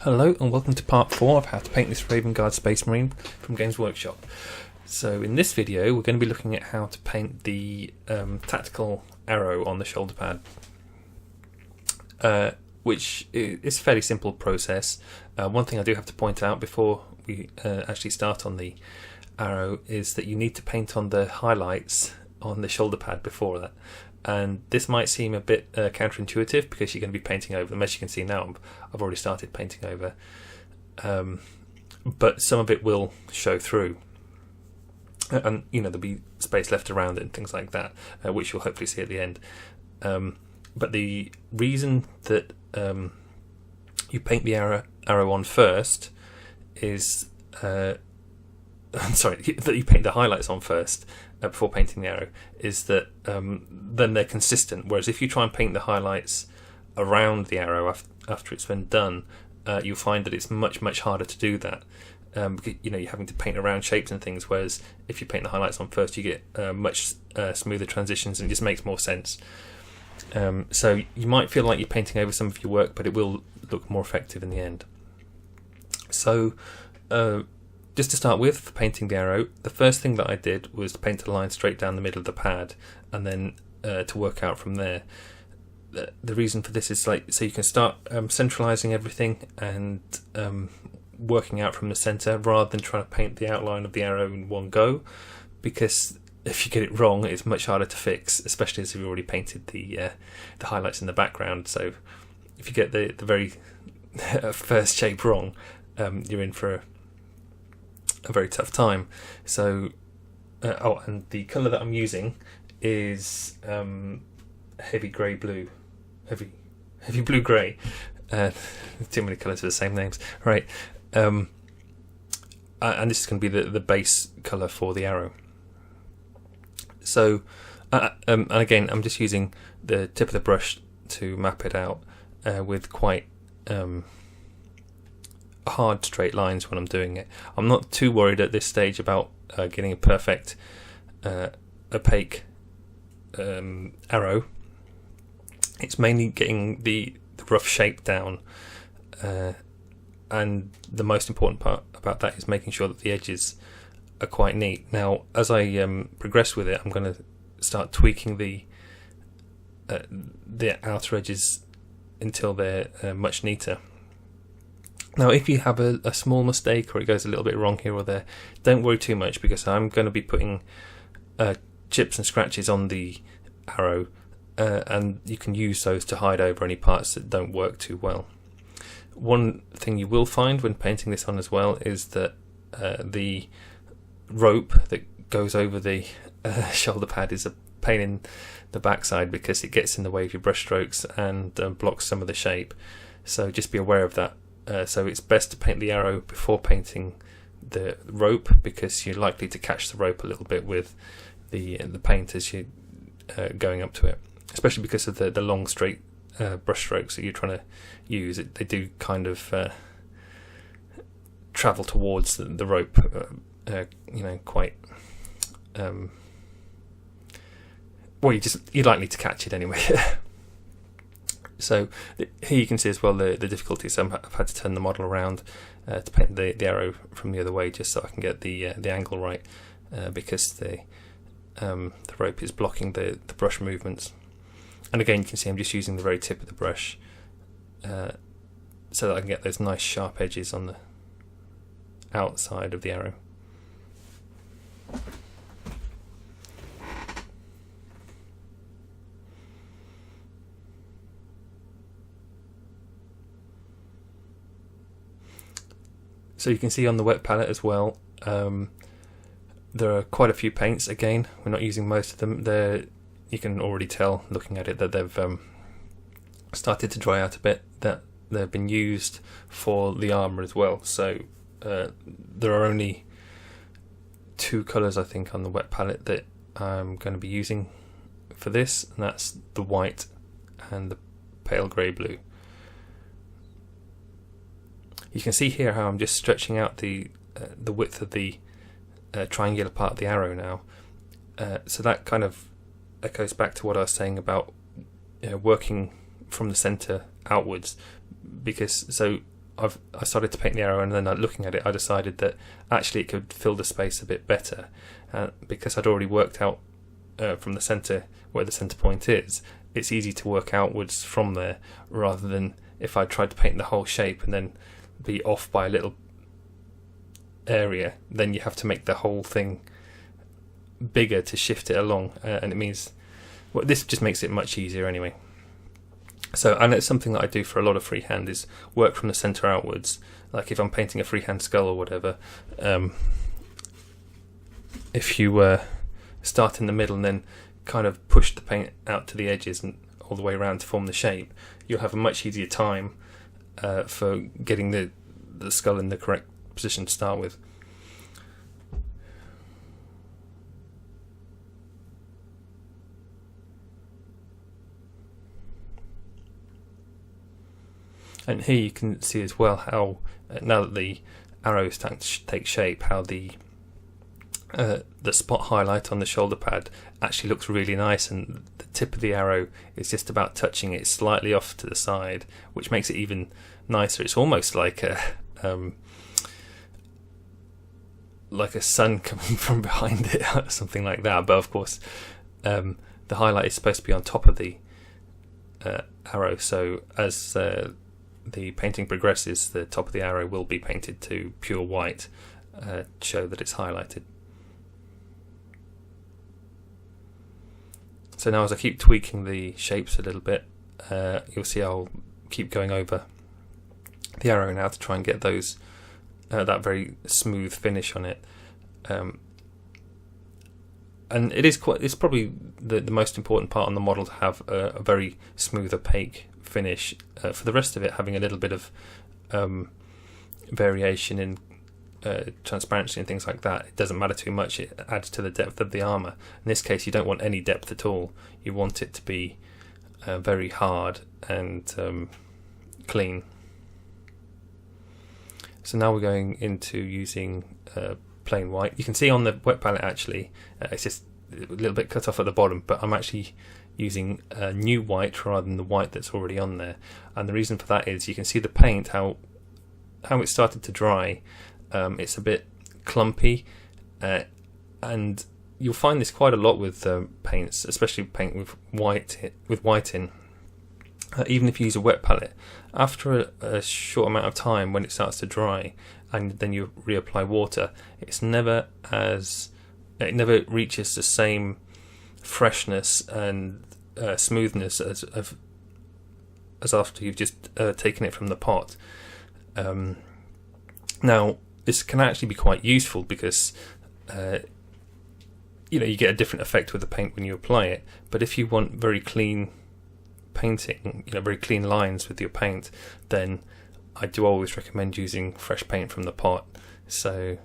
Hello and welcome to part 4 of how to paint this Raven Guard Space Marine from Games Workshop. So in this video we're going to be looking at how to paint the tactical arrow on the shoulder pad, which is a fairly simple process. One thing I do have to point out before we actually start on the arrow is that you need to paint on the highlights on the shoulder pad before that. And this might seem a bit counterintuitive because you're going to be painting over them. As you can see now, I've already started painting over, but some of it will show through, and there'll be space left around it and things like that, which you'll hopefully see at the end. But the reason that you paint the arrow on first is I'm sorry, that you paint the highlights on first before painting the arrow is that then they're consistent. Whereas if you try and paint the highlights around the arrow after it's been done, you'll find that it's much harder to do that. Because, you're having to paint around shapes and things. Whereas if you paint the highlights on first, you get much smoother transitions, and it just makes more sense. So you might feel like you're painting over some of your work, but it will look more effective in the end. So just to start with, for painting the arrow, the first thing that I did was to paint a line straight down the middle of the pad, and then to work out from there. The reason for this is so you can start centralising everything and working out from the centre, rather than trying to paint the outline of the arrow in one go, because if you get it wrong, it's much harder to fix, especially as you've already painted the highlights in the background. So if you get the very first shape wrong, you're in for a very tough time. So and the colour that I'm using is heavy blue grey. Too many colours for the same names, right? And this is going to be the base colour for the arrow. So and again, I'm just using the tip of the brush to map it out with quite hard straight lines when I'm doing it. I'm not too worried at this stage about getting a perfect opaque arrow. It's mainly getting the rough shape down, and the most important part about that is making sure that the edges are quite neat. Now, as I progress with it, I'm going to start tweaking the outer edges until they're much neater. Now, if you have a small mistake or it goes a little bit wrong here or there, don't worry too much, because I'm going to be putting chips and scratches on the arrow, and you can use those to hide over any parts that don't work too well. One thing you will find when painting this on as well is that the rope that goes over the shoulder pad is a pain in the backside, because it gets in the way of your brush strokes and blocks some of the shape. So just be aware of that. So it's best to paint the arrow before painting the rope, because you're likely to catch the rope a little bit with the paint as you're going up to it, especially because of the long straight brush strokes that you're trying to use. They do kind of travel towards the rope, quite well, you're likely to catch it anyway. So here you can see as well the difficulty. So I've had to turn the model around to paint the arrow from the other way, just so I can get the angle right, because the rope is blocking the brush movements. And again, you can see I'm just using the very tip of the brush so that I can get those nice sharp edges on the outside of the arrow. So you can see on the wet palette as well, there are quite a few paints. Again, we're not using most of them. You can already tell looking at it that they've started to dry out a bit, that they've been used for the armour as well. So there are only 2 colours, I think, on the wet palette that I'm going to be using for this, and that's the white and the pale grey blue. You can see here how I'm just stretching out the width of the triangular part of the arrow now. So that kind of echoes back to what I was saying about working from the centre outwards, because I started to paint the arrow, and then looking at it, I decided that actually it could fill the space a bit better, because I'd already worked out from the centre where the centre point is. It's easy to work outwards from there, rather than if I tried to paint the whole shape and then be off by a little area, then you have to make the whole thing bigger to shift it along, and it means, well, this just makes it much easier anyway. So, and it's something that I do for a lot of freehand, is work from the centre outwards. Like if I'm painting a freehand skull or whatever, if you start in the middle and then kind of push the paint out to the edges and all the way around to form the shape, you'll have a much easier time for getting the skull in the correct position to start with. And here you can see as well how, now that the arrow is starting to take shape, how the spot highlight on the shoulder pad actually looks really nice, and the tip of the arrow is just about touching it slightly off to the side, which makes it even nicer. It's almost like a sun coming from behind it, or something like that. But of course, the highlight is supposed to be on top of the arrow, so as the painting progresses, the top of the arrow will be painted to pure white to show that it's highlighted. So now as I keep tweaking the shapes a little bit, you'll see I'll keep going over the arrow now to try and get those that very smooth finish on it. And it's probably the most important part on the model to have a very smooth, opaque finish. For the rest of it, having a little bit of variation in transparency and things like that, it doesn't matter too much. It adds to the depth of the armour. In this case, you don't want any depth at all. You want it to be very hard and clean. So now we're going into using plain white. You can see on the wet palette actually it's just a little bit cut off at the bottom, but I'm actually using new white rather than the white that's already on there. And the reason for that is you can see the paint, how it started to dry. It's a bit clumpy, and you'll find this quite a lot with paints, especially paint with white in. Even if you use a wet palette, after a short amount of time, when it starts to dry and then you reapply water, it never reaches the same freshness and smoothness as after you've just taken it from the pot. Now this can actually be quite useful because you get a different effect with the paint when you apply it. But if you want very clean painting, very clean lines with your paint, then I do always recommend using fresh paint from the pot. So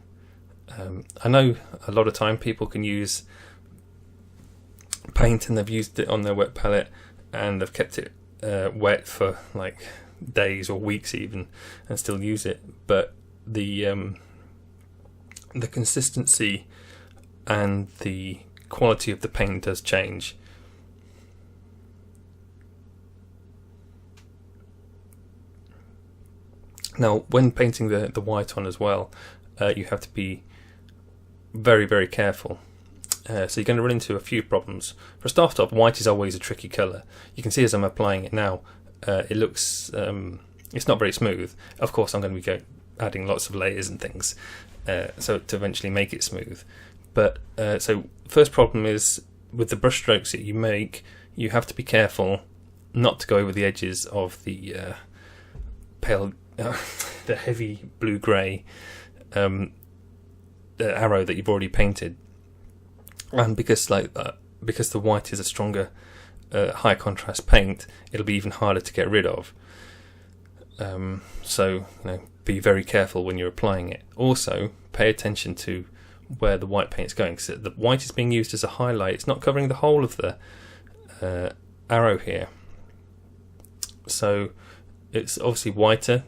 I know a lot of time people can use paint and they've used it on their wet palette and they've kept it wet for like days or weeks even and still use it, but the consistency and the quality of the paint does change. Now, when painting the white on as well, you have to be very, very careful. So you're going to run into a few problems. For a start off, white is always a tricky colour. You can see as I'm applying it now, it looks, it's not very smooth. Of course, I'm going to be adding lots of layers and things, so to eventually make it smooth. But so first problem is with the brush strokes that you make, you have to be careful not to go over the edges of the the heavy blue-grey arrow that you've already painted, and because the white is a stronger high contrast paint, it'll be even harder to get rid of. So be very careful when you're applying it. Also, pay attention to where the white paint's going, because the white is being used as a highlight. It's not covering the whole of the arrow here, so it's obviously whiter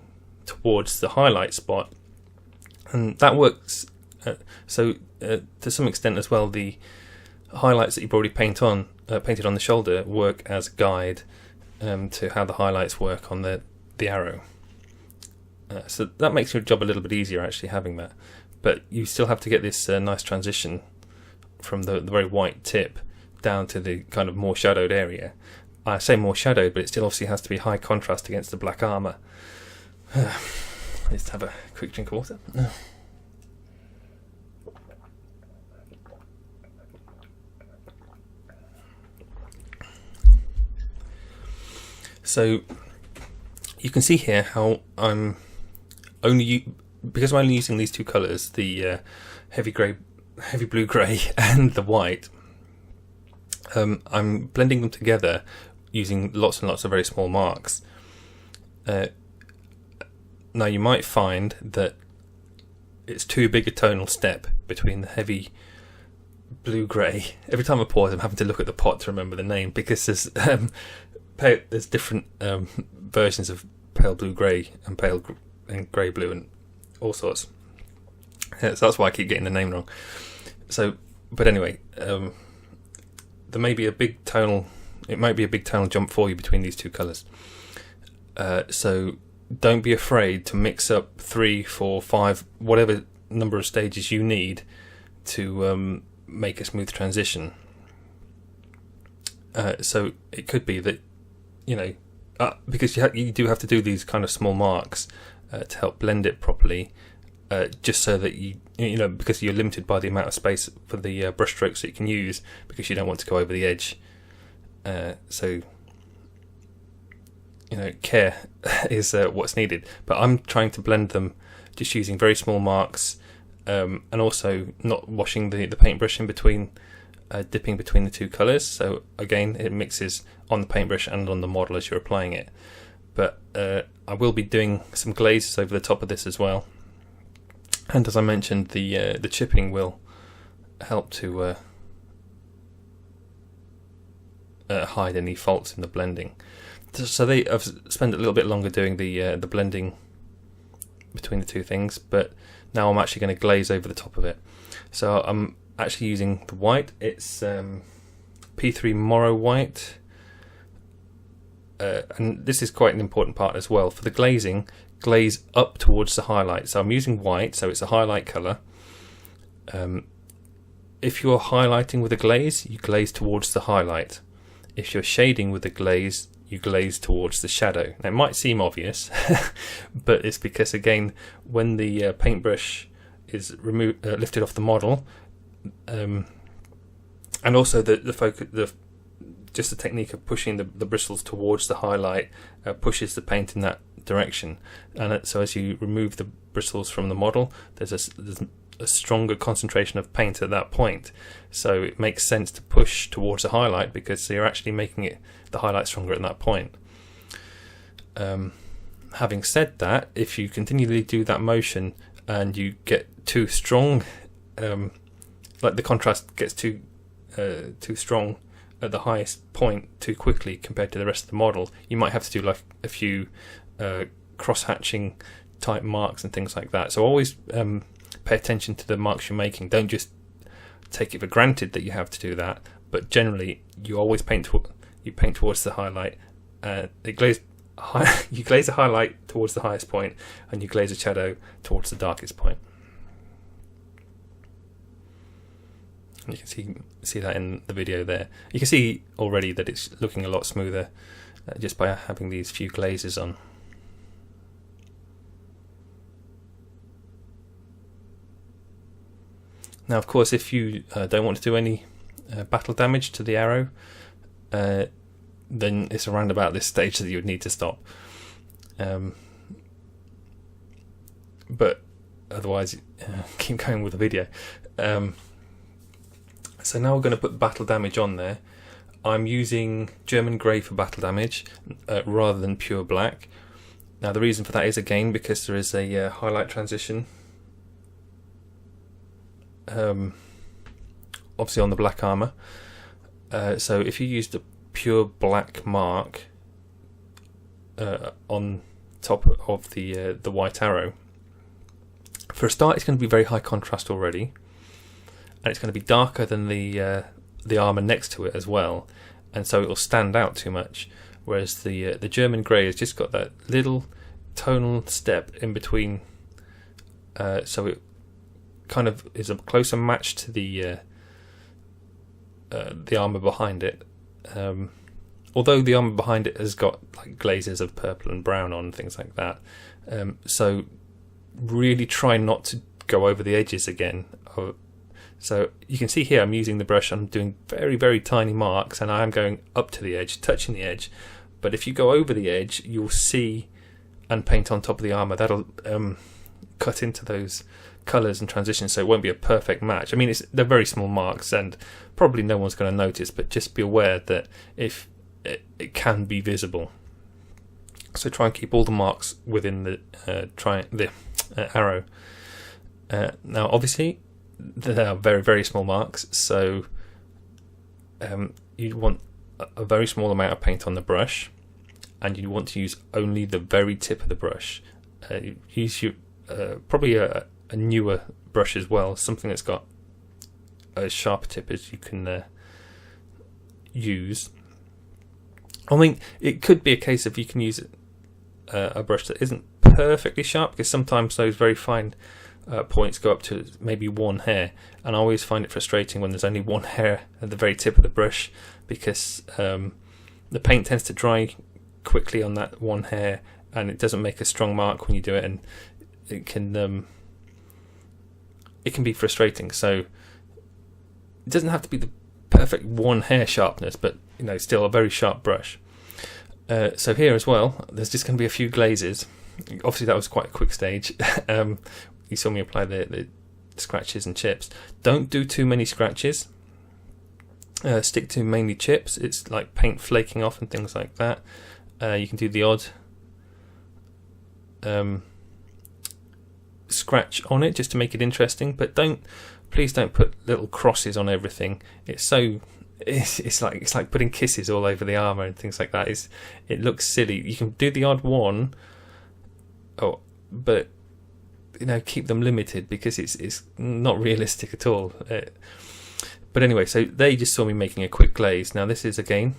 towards the highlight spot, and that works. To some extent as well, the highlights that you've already painted on the shoulder work as a guide to how the highlights work on the arrow. So that makes your job a little bit easier actually having that, but you still have to get this nice transition from the very white tip down to the kind of more shadowed area. I say more shadowed, but it still obviously has to be high contrast against the black armour. Let's have a quick drink of water. So you can see here how I'm because I'm only using these two colours, the heavy blue grey and the white. I'm blending them together using lots and lots of very small marks. Now you might find that it's too big a tonal step between the heavy blue grey. Every time I pause, I'm having to look at the pot to remember the name, because there's different versions of pale blue grey and grey blue and all sorts. So that's why I keep getting the name wrong. So, but anyway, there may be a big tonal. It might be a big tonal jump for you between these two colours. So don't be afraid to mix up 3, 4, 5, whatever number of stages you need to make a smooth transition. So it could be that, because you do have to do these kind of small marks to help blend it properly, just so that because you're limited by the amount of space for the brush strokes that you can use, because you don't want to go over the edge. So care is what's needed. But I'm trying to blend them just using very small marks, and also not washing the paintbrush in between, dipping between the two colours. So again, it mixes on the paintbrush and on the model as you're applying it. But I will be doing some glazes over the top of this as well. And as I mentioned, the chipping will help to hide any faults in the blending. So I've spent a little bit longer doing the blending between the two things, but now I'm actually going to glaze over the top of it. So I'm actually using the white. It's P3 Morrow white, and this is quite an important part as well. For the glazing, glaze up towards the highlight. So I'm using white, so it's a highlight colour. If you're highlighting with a glaze, you glaze towards the highlight. If you're shading with a glaze, you glaze towards the shadow. Now, it might seem obvious, but it's because, again, when the paintbrush is lifted off the model, and also the focus, just the technique of pushing the bristles towards the highlight pushes the paint in that direction. And so as you remove the bristles from the model, there's a stronger concentration of paint at that point. So it makes sense to push towards the highlight, because you're actually making the highlight stronger at that point. Having said that, if you continually do that motion and you get too strong, like the contrast gets too strong at the highest point too quickly compared to the rest of the model, you might have to do like a few cross-hatching type marks and things like that. So always pay attention to the marks you're making. Don't just take it for granted that you have to do that, but generally you always paint towards the highlight. You glaze a highlight towards the highest point, and you glaze a shadow towards the darkest point. You can see that in the video there. You can see already that it's looking a lot smoother just by having these few glazes on. Now, of course, if you don't want to do any battle damage to the arrow, then it's around about this stage that you would need to stop. But otherwise, keep going with the video. So now we're going to put battle damage on there. I'm using German Grey for battle damage rather than pure black. Now the reason for that is, again, because there is a highlight transition, obviously on the black armour. So if you use the pure black mark on top of the white arrow, for a start it's going to be very high contrast already, and it's going to be darker than the armour next to it as well, and so it will stand out too much. Whereas the German Grey has just got that little tonal step in between, so it kind of is a closer match to the armour behind it. Although the armour behind it has got like glazes of purple and brown on, things like that. So really try not to go over the edges again. So you can see here I'm using the brush, I'm doing very, very tiny marks, and I am going up to the edge, touching the edge. But if you go over the edge, you'll see and paint on top of the armour. That'll cut into those colours and transitions, so it won't be a perfect match. I mean, they're very small marks and probably no one's going to notice, but just be aware that if it can be visible. So try and keep all the marks within the arrow. Now obviously they are very, very small marks, so you want a very small amount of paint on the brush, and you want to use only the very tip of the brush. Use your probably a newer brush as well, something that's got a sharper tip as you can use. I mean, it could be a case of you can use a brush that isn't perfectly sharp, because sometimes those very fine points go up to maybe one hair, and I always find it frustrating when there's only one hair at the very tip of the brush, because the paint tends to dry quickly on that one hair, and it doesn't make a strong mark when you do it, and it can be frustrating. So it doesn't have to be the perfect one hair sharpness, but still a very sharp brush. So here as well, there's just going to be a few glazes. Obviously that was quite a quick stage. You saw me apply the scratches and chips. Don't do too many scratches. Stick to mainly chips. It's like paint flaking off and things like that. You can do the odd scratch on it just to make it interesting, but please don't put little crosses on everything. It's like putting kisses all over the armour and things like that. It looks silly. You can do the odd one, but keep them limited, because it's not realistic at all. But anyway, so they just saw me making a quick glaze. Now this is again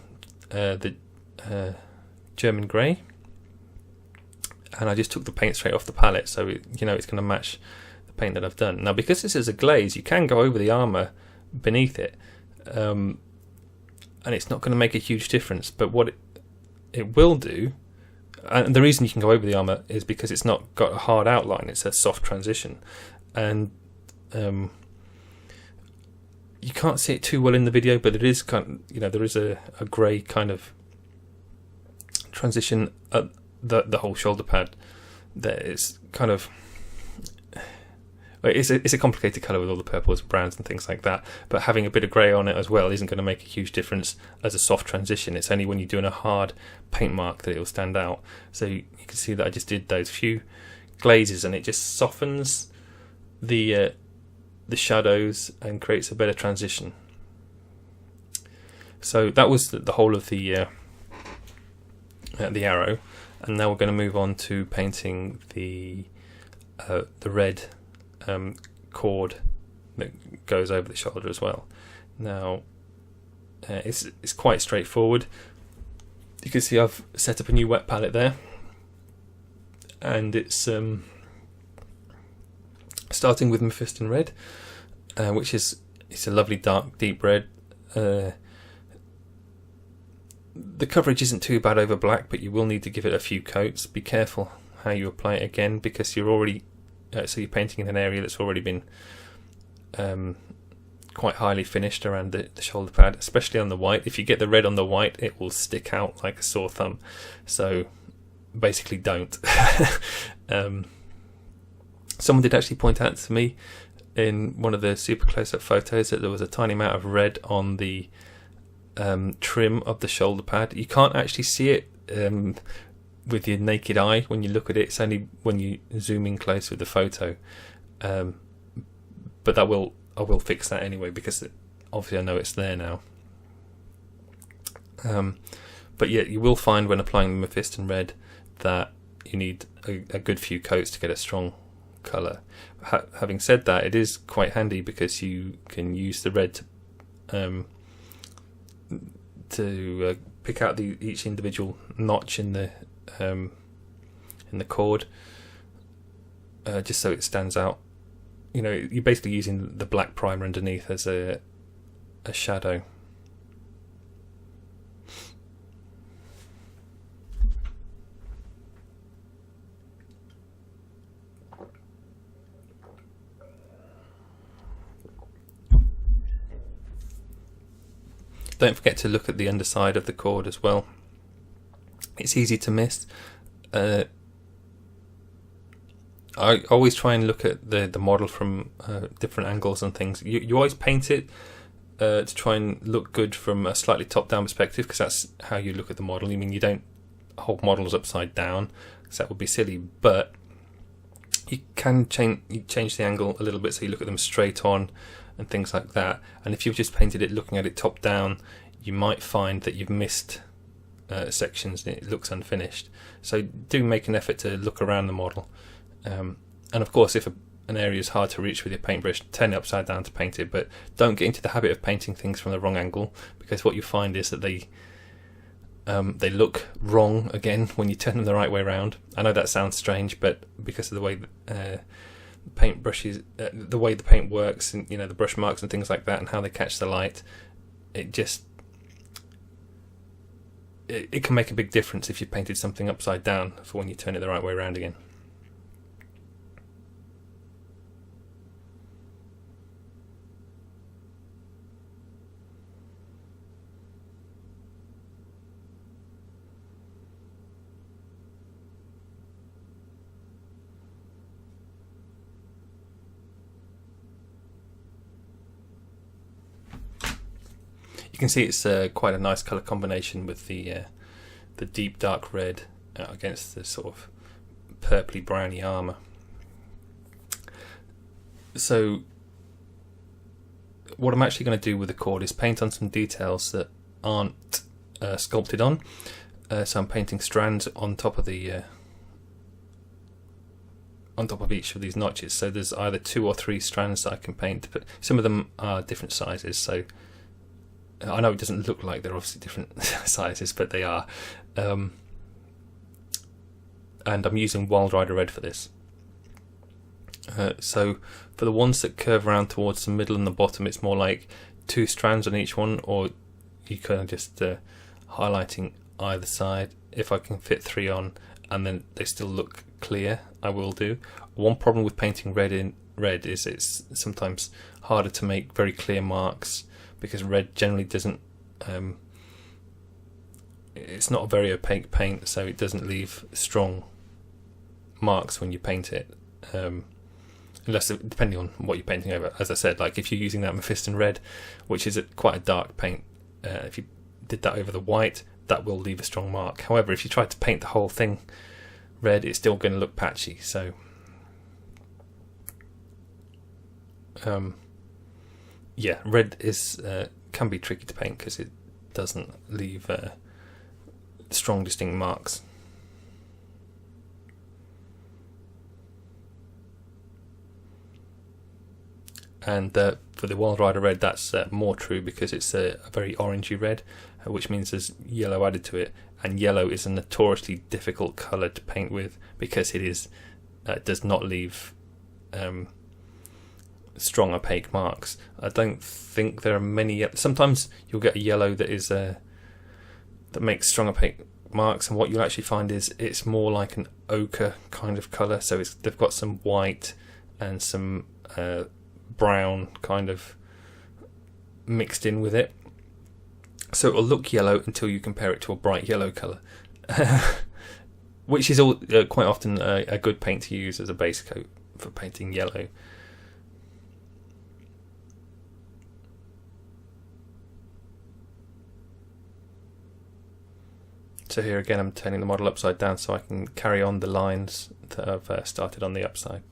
the German Grey, and I just took the paint straight off the palette, so it's going to match the paint that I've done. Now because this is a glaze, you can go over the armour beneath it, and it's not going to make a huge difference. But what it will do, and the reason you can go over the armour is because it's not got a hard outline, it's a soft transition, and you can't see it too well in the video, but it is kind of, there is a grey kind of transition at the whole shoulder pad. That is kind of, it's a complicated colour with all the purples and browns and things like that, but having a bit of grey on it as well isn't going to make a huge difference as a soft transition. It's only when you're doing a hard paint mark that it will stand out. So you can see that I just did those few glazes, and it just softens the shadows and creates a better transition. So that was the whole of the arrow, and now we're going to move on to painting the red cord that goes over the shoulder as well. Now it's quite straightforward. You can see I've set up a new wet palette there, and it's starting with Mephiston Red, which it's a lovely dark deep red. The coverage isn't too bad over black, but you will need to give it a few coats. Be careful how you apply it again, because you're already you're painting in an area that's already been quite highly finished around the shoulder pad, especially on the white. If you get the red on the white, it will stick out like a sore thumb. So basically don't. Someone did actually point out to me in one of the super close-up photos that there was a tiny amount of red on the trim of the shoulder pad. You can't actually see it with your naked eye when you look at it. It's only when you zoom in close with the photo. But I will fix that anyway, because obviously I know it's there now. But yeah, you will find when applying the Mephiston Red that you need a good few coats to get a strong colour. Having said that, it is quite handy because you can use the red to pick out each individual notch in the in the cord, just so it stands out. You know, you're basically using the black primer underneath as a shadow. Don't forget to look at the underside of the cord as well. It's easy to miss. I always try and look at the model from different angles and things. You always paint it to try and look good from a slightly top-down perspective, because that's how you look at the model. I mean, you don't hold models upside down, because that would be silly, but you can change the angle a little bit so you look at them straight on and things like that. And if you've just painted it looking at it top down, you might find that you've missed sections and it looks unfinished. So do make an effort to look around the model, and of course if an area is hard to reach with your paintbrush, turn it upside down to paint it, but don't get into the habit of painting things from the wrong angle, because what you find is that they look wrong again when you turn them the right way around. I know that sounds strange, but because of the way paintbrushes, the way the paint works, and you know, the brush marks and things like that, and how they catch the light, it can make a big difference if you painted something upside down for when you turn it the right way around again. You can see it's quite a nice colour combination with the deep dark red against the sort of purpley browny armour. So what I'm actually going to do with the cord is paint on some details that aren't sculpted on. So I'm painting strands on top of the on top of each of these notches. So there's either 2 or 3 strands that I can paint, but some of them are different sizes. So I know it doesn't look like they're obviously different sizes, but they are. And I'm using Wild Rider Red for this. So for the ones that curve around towards the middle and the bottom, it's more like 2 strands on each one, or you can just highlighting either side. If I can fit 3 on and then they still look clear, I will do. One problem with painting red is it's sometimes harder to make very clear marks, because red generally doesn't, it's not a very opaque paint, so it doesn't leave strong marks when you paint it, unless, depending on what you're painting over. As I said, like if you're using that Mephiston red, which is quite a dark paint, if you did that over the white, that will leave a strong mark. However, if you try to paint the whole thing red, it's still going to look patchy. So yeah, red is can be tricky to paint because it doesn't leave strong distinct marks. And for the Wild Rider Red, that's more true, because it's a very orangey red, which means there's yellow added to it, and yellow is a notoriously difficult colour to paint with, because it is does not leave strong opaque marks. I don't think there are many. Sometimes you'll get a yellow that is that makes strong opaque marks, and what you'll actually find is it's more like an ochre kind of colour. So they've got some white and some brown kind of mixed in with it. So it'll look yellow until you compare it to a bright yellow colour, which is quite often a good paint to use as a base coat for painting yellow. So here again, I'm turning the model upside down so I can carry on the lines that I've started on the upside.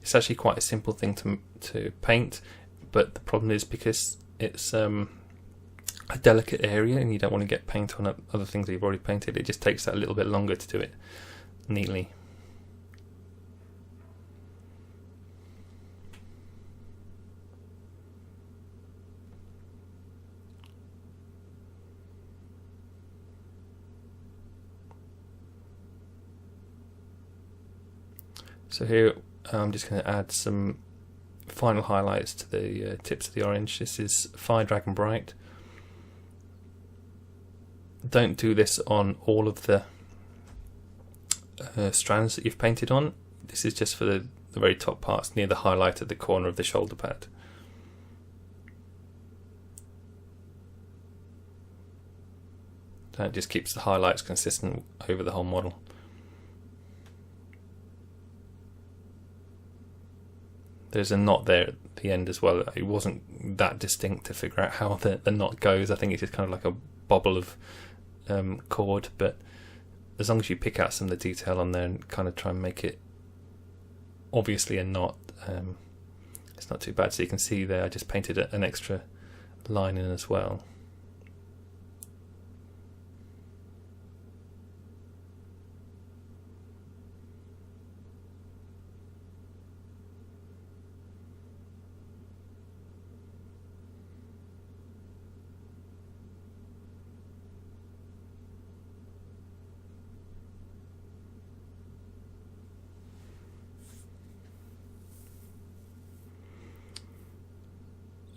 It's actually quite a simple thing to paint, but the problem is because it's a delicate area and you don't want to get paint on other things that you've already painted, it just takes that a little bit longer to do it neatly. So here I'm just going to add some final highlights to the tips of the orange. This is Fire Dragon Bright. Don't do this on all of the strands that you've painted on. This is just for the very top parts near the highlight at the corner of the shoulder pad. That just keeps the highlights consistent over the whole model. There's a knot there at the end as well. It wasn't that distinct to figure out how the knot goes. I think it's just kind of like a bobble of cord, but as long as you pick out some of the detail on there and kind of try and make it obviously a knot, it's not too bad. So you can see there I just painted an extra line in as well.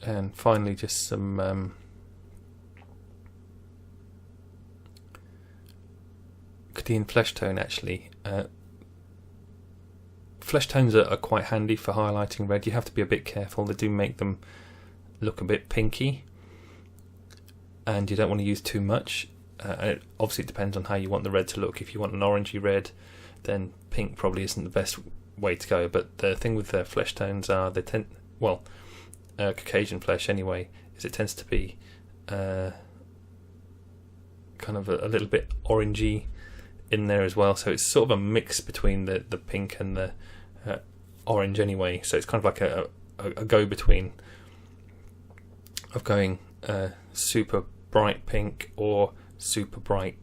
And finally just some Cadian flesh tone actually. Flesh tones are quite handy for highlighting red. You have to be a bit careful. They do make them look a bit pinky and you don't want to use too much. It obviously depends on how you want the red to look. If you want an orangey red, then pink probably isn't the best way to go. But the thing with the flesh tones are they tend, well, Caucasian flesh anyway, is it tends to be kind of a little bit orangey in there as well, so it's sort of a mix between the pink and the orange anyway, so it's kind of like a go-between of going super bright pink or super bright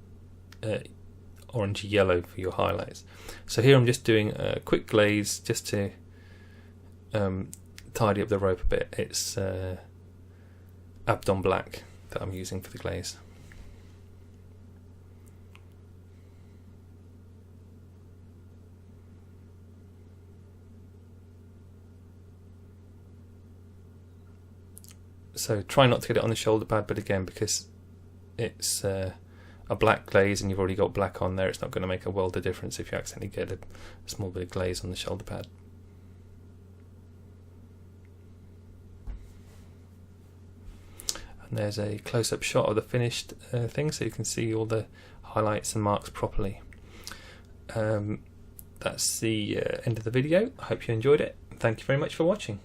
orangey yellow for your highlights. So here I'm just doing a quick glaze just to tidy up the rope a bit. It's Abdon Black that I'm using for the glaze. So try not to get it on the shoulder pad, but again, because it's a black glaze and you've already got black on there, it's not going to make a world of difference if you accidentally get a small bit of glaze on the shoulder pad. And there's a close-up shot of the finished thing, so you can see all the highlights and marks properly. That's the end of the video. I hope you enjoyed it. Thank you very much for watching.